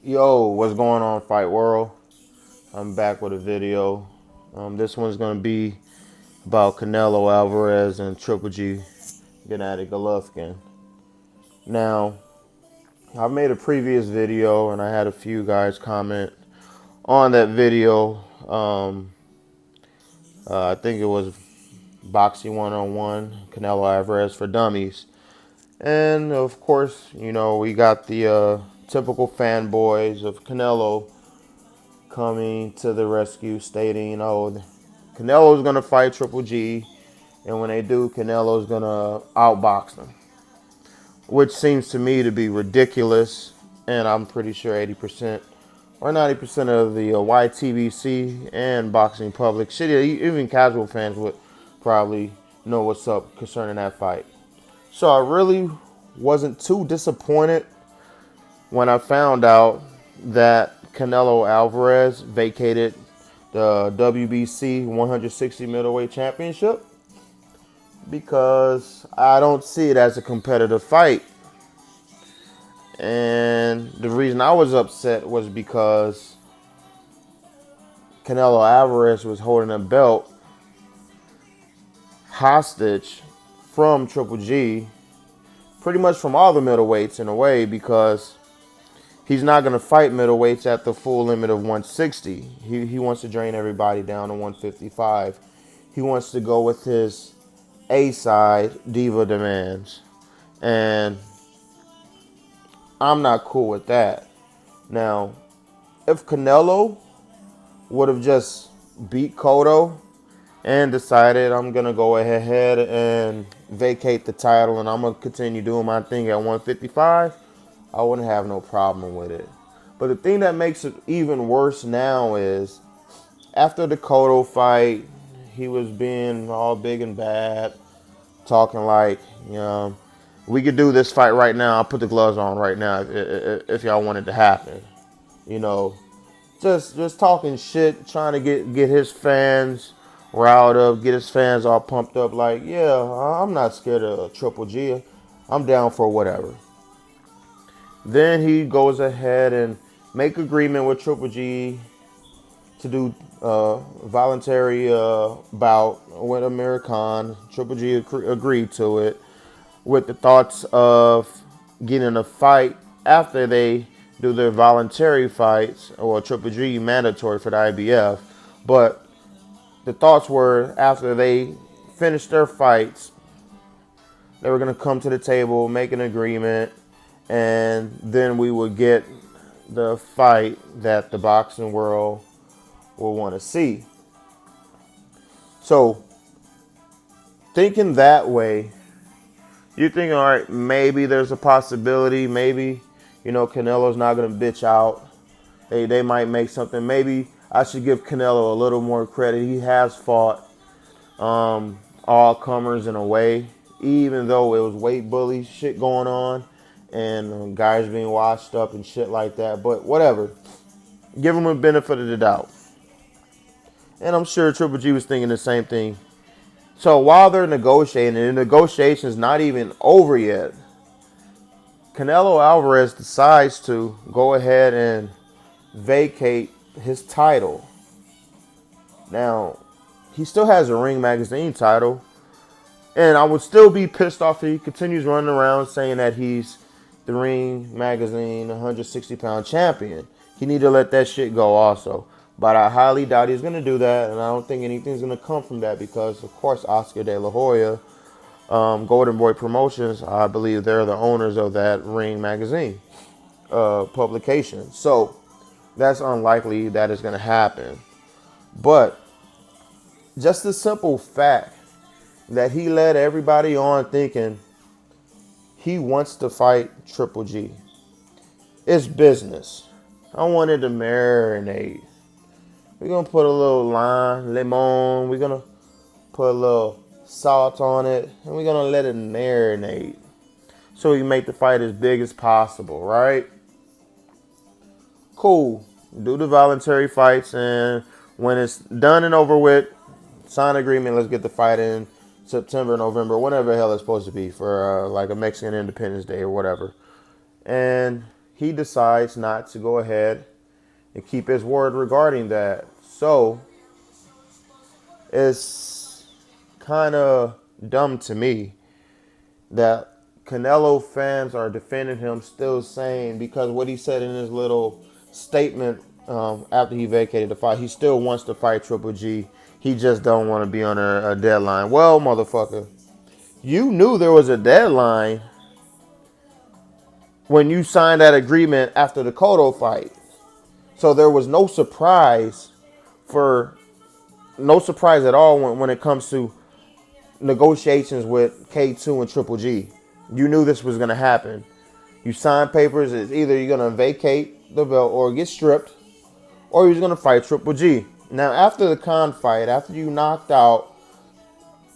Yo, what's going on, Fight World? I'm back with a video. This one's gonna be about Canelo Alvarez and Triple G Gennady Golovkin. Now, I made a previous video and I had a few guys comment on that video. I think it was Boxing 101, Canelo Alvarez for Dummies. And of course, we got the typical fanboys of Canelo coming to the rescue, stating, "Oh, Canelo's gonna fight Triple G, and when they do, Canelo's gonna outbox them," which seems to me to be ridiculous. And I'm pretty sure 80% or 90% of the YTBC and boxing public, shit, even casual fans would probably know what's up concerning that fight. So I really wasn't too disappointed when I found out that Canelo Alvarez vacated the WBC 160 middleweight championship, because I don't see it as a competitive fight. And the reason I was upset was because Canelo Alvarez was holding a belt hostage from Triple G, pretty much from all the middleweights in a way, because he's not going to fight middleweights at the full limit of 160. He wants to drain everybody down to 155. He wants to go with his A-side diva demands. And I'm not cool with that. Now, if Canelo would have just beat Cotto and decided, I'm going to go ahead and vacate the title and I'm going to continue doing my thing at 155, I wouldn't have no problem with it. But the thing that makes it even worse now is, after the Cotto fight, he was being all big and bad, talking like, we could do this fight right now. I'll put the gloves on right now if y'all want it to happen. Just talking shit, trying to get his fans riled up, get his fans all pumped up. Like, yeah, I'm not scared of Triple G. I'm down for whatever. Then he goes ahead and make agreement with Triple G to do voluntary bout with Amir Khan. Triple G agreed to it, with the thoughts of getting a fight after they do their voluntary fights, or Triple G mandatory for the IBF. But the thoughts were, after they finished their fights, they were going to come to the table, make an agreement, and then we would get the fight that the boxing world will want to see. So, thinking that way, you think, all right, maybe there's a possibility. Maybe, Canelo's not going to bitch out. They might make something. Maybe I should give Canelo a little more credit. He has fought all comers in a way, even though it was weight bully shit going on and guys being washed up and shit like that. But whatever. Give him a benefit of the doubt. And I'm sure Triple G was thinking the same thing. So while they're negotiating, and the negotiation's not even over yet, Canelo Alvarez decides to go ahead and vacate his title. Now, he still has a Ring Magazine title, and I would still be pissed off if he continues running around saying that he's the Ring Magazine 160-pound champion. He need to let that shit go also. But I highly doubt he's going to do that, and I don't think anything's going to come from that, because, of course, Oscar De La Hoya, Golden Boy Promotions, I believe they're the owners of that Ring Magazine publication. So that's unlikely that is going to happen. But just the simple fact that he led everybody on thinking he wants to fight Triple G. It's business. I wanted to marinate. We're going to put a little lime, lemon. We're going to put a little salt on it. And we're going to let it marinate, so we can make the fight as big as possible, right? Cool. Do the voluntary fights. And when it's done and over with, sign agreement. Let's get the fight in September, November, whatever the hell it's supposed to be, for like a Mexican Independence Day or whatever. And he decides not to go ahead and keep his word regarding that. So it's kind of dumb to me that Canelo fans are defending him, still saying, because what he said in his little statement after he vacated the fight, he still wants to fight Triple G. He just don't want to be on a deadline. Well, motherfucker, you knew there was a deadline when you signed that agreement after the Cotto fight. So there was no surprise at all when it comes to negotiations with K2 and Triple G. You knew this was going to happen. You signed papers. It's either you're going to vacate the belt or get stripped, or you're going to fight Triple G. Now, after the Khan fight, after you knocked out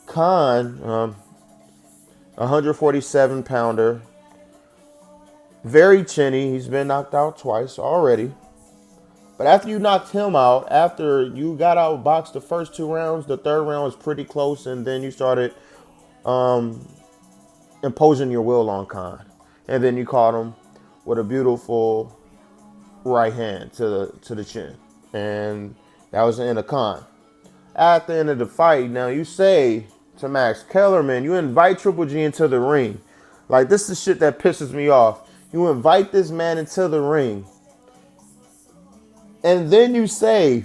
Khan, 147-pounder, very chinny. He's been knocked out twice already. But after you knocked him out, after you got outboxed the first 2 rounds, the third round was pretty close, and then you started imposing your will on Khan. And then you caught him with a beautiful right hand to the chin. And that was the end of Khan. At the end of the fight, now you say to Max Kellerman, you invite Triple G into the ring. Like, this is shit that pisses me off. You invite this man into the ring. And then you say,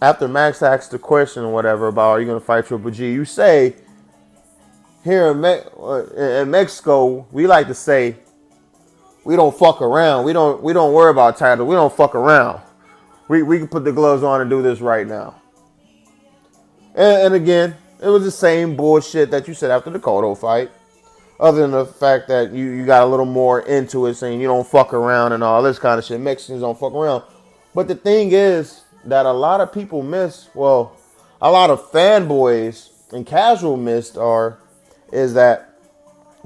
after Max asks the question or whatever about, are you going to fight Triple G? You say, here in Mexico, we like to say, we don't fuck around. We don't worry about titles. We don't fuck around. We can put the gloves on and do this right now. And again, it was the same bullshit that you said after the Cotto fight. Other than the fact that you got a little more into it, saying you don't fuck around and all this kind of shit. Mexicans don't fuck around. But the thing is that a lot of people miss, well, a lot of fanboys and casual missed is that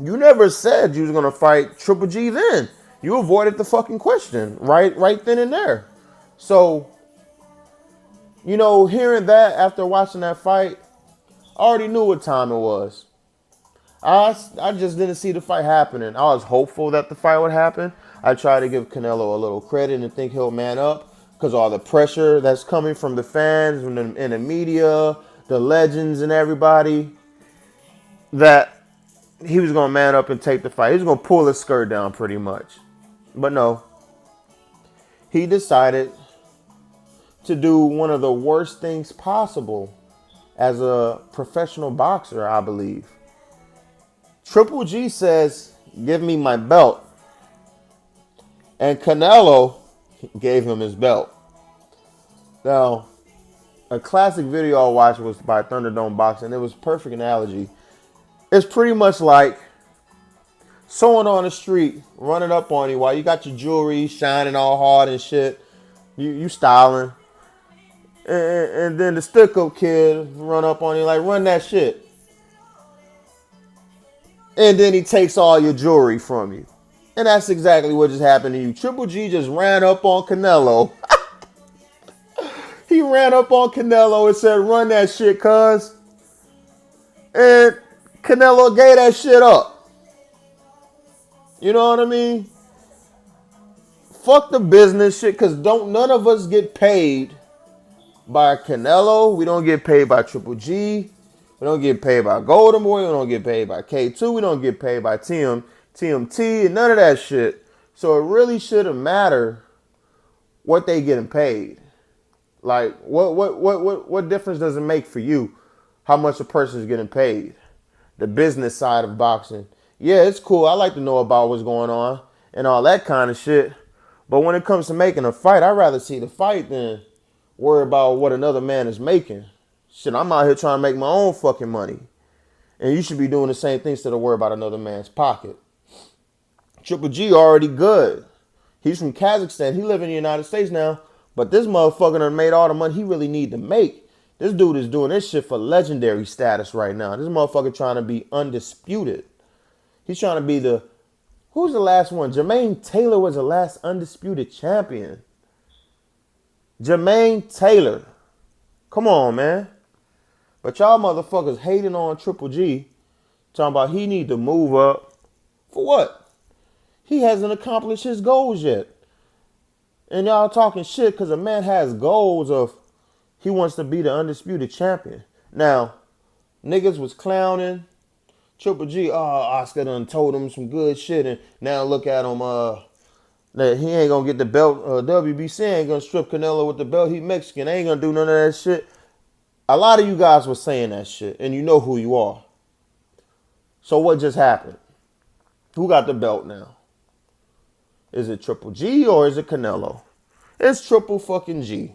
you never said you was going to fight Triple G then. You avoided the fucking question right then and there. So, hearing that after watching that fight, I already knew what time it was. I just didn't see the fight happening. I was hopeful that the fight would happen. I tried to give Canelo a little credit and think he'll man up because all the pressure that's coming from the fans and the media, the legends and everybody, that he was going to man up and take the fight. He was going to pull his skirt down pretty much. But no. He decided to do one of the worst things possible as a professional boxer, I believe. Triple G says, give me my belt. And Canelo gave him his belt. Now, a classic video I watched was by Thunderdome Boxing. It was a perfect analogy. It's pretty much like someone on the street running up on you while you got your jewelry shining all hard and shit. You styling. And then the stick-up kid run up on you like, run that shit. And then he takes all your jewelry from you. And that's exactly what just happened to you. Triple G just ran up on Canelo. He ran up on Canelo and said, run that shit, cuz. And Canelo gave that shit up. You know what I mean? Fuck the business shit, because none of us get paid by Canelo. We don't get paid by Triple G. We don't get paid by Golden Boy. We don't get paid by K2. We don't get paid by TMT and none of that shit. So it really shouldn't matter what they getting paid. Like, what difference does it make for you how much a person is getting paid? The business side of boxing. Yeah, it's cool. I like to know about what's going on and all that kind of shit. But when it comes to making a fight, I'd rather see the fight than worry about what another man is making. Shit, I'm out here trying to make my own fucking money. And you should be doing the same thing instead of worry about another man's pocket. Triple G already good. He's from Kazakhstan. He live in the United States now. But this motherfucker done made all the money he really need to make. This dude is doing this shit for legendary status right now. This motherfucker trying to be undisputed. He's trying to be who's the last one? Jermaine Taylor was the last undisputed champion. Jermaine Taylor. Come on, man. But y'all motherfuckers hating on Triple G. Talking about he need to move up. For what? He hasn't accomplished his goals yet. And y'all talking shit because a man has goals of he wants to be the undisputed champion. Now, niggas was clowning Triple G. Oh, Oscar done told him some good shit, and now look at him. That he ain't gonna get the belt. WBC ain't gonna strip Canelo with the belt. He Mexican. They ain't gonna do none of that shit. A lot of you guys were saying that shit, and you know who you are. So what just happened? Who got the belt now? Is it Triple G or is it Canelo? It's Triple fucking G.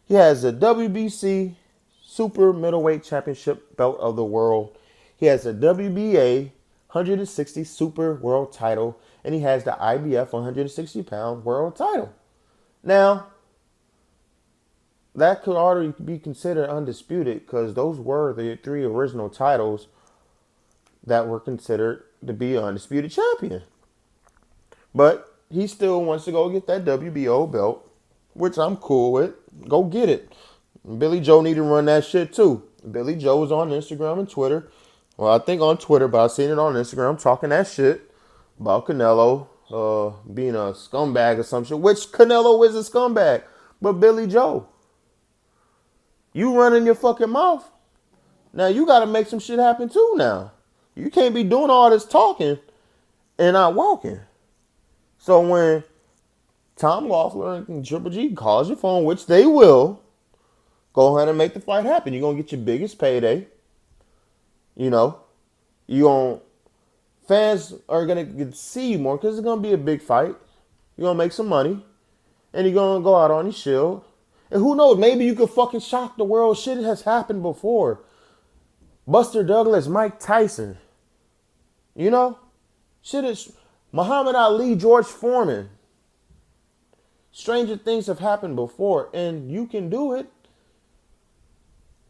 He has the WBC Super Middleweight Championship belt of the world. He has the WBA 160 Super World title, and he has the IBF 160 pound world title. Now, that could already be considered undisputed because those were the 3 original titles that were considered to be undisputed champion. But he still wants to go get that WBO belt, which I'm cool with. Go get it. Billy Joe need to run that shit too. Billy Joe was on Instagram and Twitter. Well, I think on Twitter, but I seen it on Instagram talking that shit about Canelo being a scumbag or some shit, which Canelo is a scumbag. But Billy Joe, you running your fucking mouth. Now you got to make some shit happen too now. You can't be doing all this talking and not walking. So when Tom Loeffler and Triple G calls your phone, which they will, go ahead and make the fight happen. You're going to get your biggest payday. You know, fans are going to get to see you more because it's going to be a big fight. You're going to make some money. And you're going to go out on your shield. And who knows, maybe you could fucking shock the world. Shit has happened before. Buster Douglas, Mike Tyson. You know? Shit is Muhammad Ali, George Foreman. Stranger things have happened before. And you can do it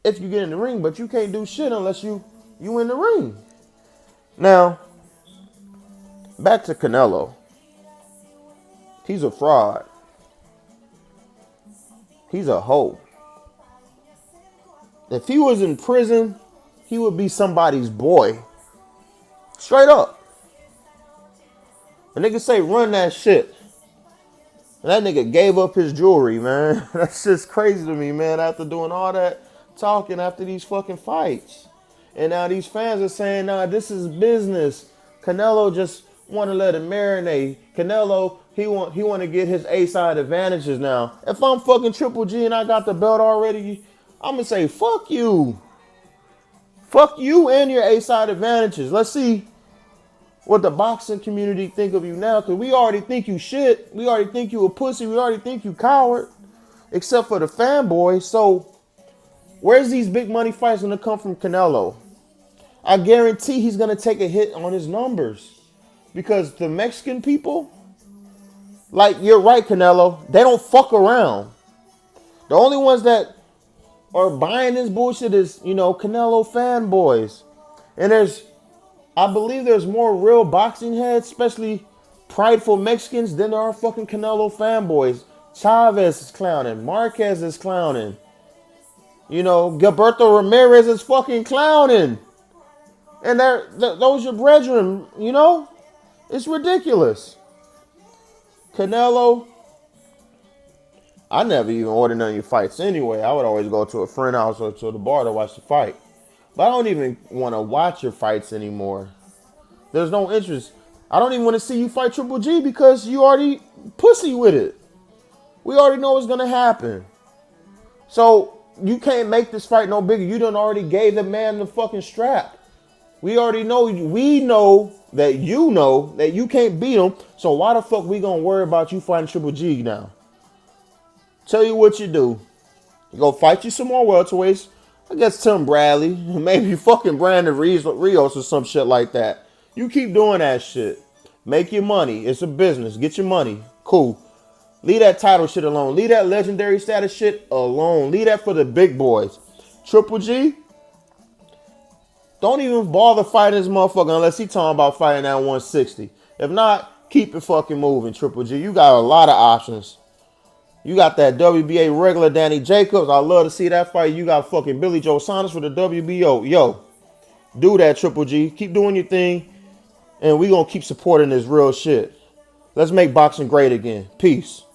if you get in the ring. But you can't do shit unless you in the ring. Now, back to Canelo. He's a fraud. He's a hoe. If he was in prison, he would be somebody's boy. Straight up. A nigga say run that shit. And that nigga gave up his jewelry, man. That's just crazy to me, man. After doing all that talking after these fucking fights. And now these fans are saying, nah, this is business. Canelo just want to let it marinate. Canelo, he want to get his A-side advantages now. If I'm fucking Triple G and I got the belt already, I'm going to say, fuck you. Fuck you and your A-side advantages. Let's see what the boxing community think of you now. Because we already think you shit. We already think you a pussy. We already think you coward. Except for the fanboys. So, where's these big money fights going to come from Canelo? I guarantee he's going to take a hit on his numbers. Because the Mexican people, like, you're right, Canelo, they don't fuck around. The only ones that are buying this bullshit is, Canelo fanboys. And I believe there's more real boxing heads, especially prideful Mexicans, than there are fucking Canelo fanboys. Chavez is clowning. Marquez is clowning. Gilberto Ramirez is fucking clowning. And those your brethren, It's ridiculous. Canelo, I never even ordered none of your fights anyway. I would always go to a friend's house or to the bar to watch the fight. But I don't even want to watch your fights anymore. There's no interest. I don't even want to see you fight Triple G because you already pussy with it. We already know what's going to happen. So you can't make this fight no bigger. You done already gave the man the fucking strap. We already know, we know that you can't beat him. So why the fuck we gonna worry about you fighting Triple G now? Tell you what you do. You go fight you some more welterweights. I guess Tim Bradley, maybe fucking Brandon Rios or some shit like that. You keep doing that shit. Make your money. It's a business. Get your money. Cool. Leave that title shit alone. Leave that legendary status shit alone. Leave that for the big boys. Triple G, don't even bother fighting this motherfucker unless he talking about fighting at 160. If not, keep it fucking moving, Triple G. You got a lot of options. You got that WBA regular Danny Jacobs. I love to see that fight. You got fucking Billy Joe Saunders for the WBO. Yo, do that, Triple G. Keep doing your thing. And we going to keep supporting this real shit. Let's make boxing great again. Peace.